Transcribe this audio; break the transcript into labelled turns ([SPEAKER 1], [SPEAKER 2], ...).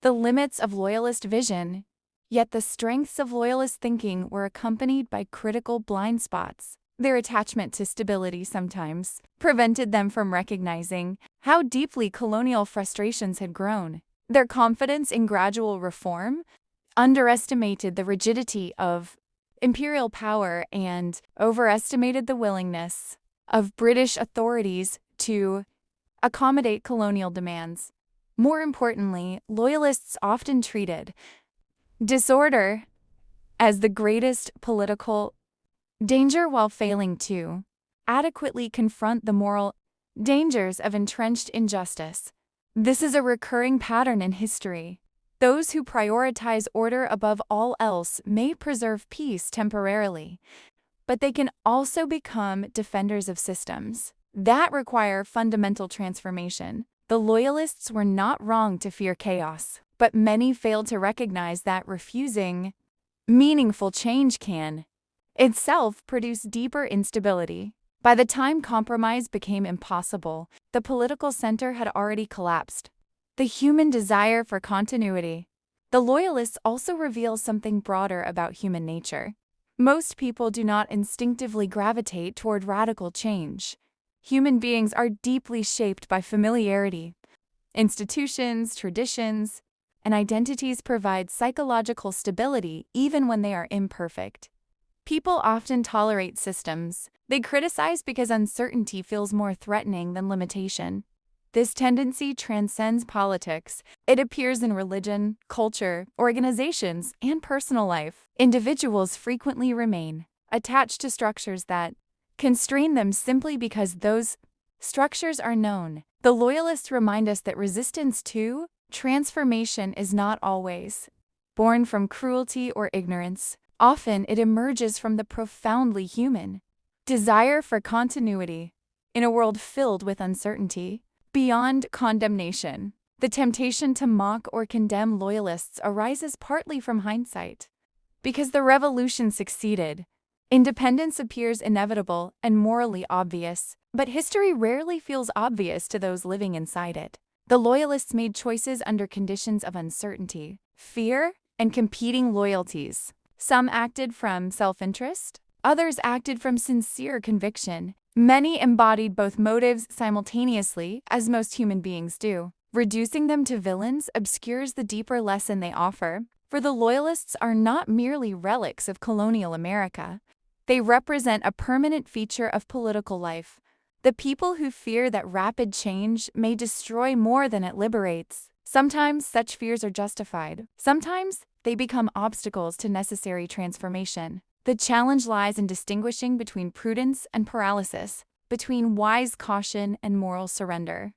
[SPEAKER 1] the limits of Loyalist vision. Yet the strengths of Loyalist thinking were accompanied by critical blind spots. Their attachment to stability sometimes prevented them from recognizing how deeply colonial frustrations had grown. Their confidence in gradual reform underestimated the rigidity of imperial power and overestimated the willingness of British authorities to accommodate colonial demands. More importantly, Loyalists often treated disorder as the greatest political danger while failing to adequately confront the moral dangers of entrenched injustice. This is a recurring pattern in history. Those who prioritize order above all else may preserve peace temporarily, but they can also become defenders of systems that require fundamental transformation. The Loyalists were not wrong to fear chaos, but many failed to recognize that refusing meaningful change can itself produce deeper instability. By the time compromise became impossible, the political center had already collapsed. The human desire for continuity. The Loyalists also reveal something broader about human nature. Most people do not instinctively gravitate toward radical change. Human beings are deeply shaped by familiarity. Institutions, traditions, and identities provide psychological stability even when they are imperfect. People often tolerate systems they criticize because uncertainty feels more threatening than limitation. This tendency transcends politics. It appears in religion, culture, organizations, and personal life. Individuals frequently remain attached to structures that constrain them simply because those structures are known. The Loyalists remind us that resistance to transformation is not always born from cruelty or ignorance. Often it emerges from the profoundly human desire for continuity. In a world filled with uncertainty, beyond condemnation, the temptation to mock or condemn Loyalists arises partly from hindsight. Because the revolution succeeded, independence appears inevitable and morally obvious, but history rarely feels obvious to those living inside it. The Loyalists made choices under conditions of uncertainty, fear, and competing loyalties. Some acted from self-interest, others acted from sincere conviction. Many embodied both motives simultaneously, as most human beings do. Reducing them to villains obscures the deeper lesson they offer, for the Loyalists are not merely relics of colonial America. They represent a permanent feature of political life. The people who fear that rapid change may destroy more than it liberates. Sometimes such fears are justified. Sometimes they become obstacles to necessary transformation. The challenge lies in distinguishing between prudence and paralysis, between wise caution and moral surrender.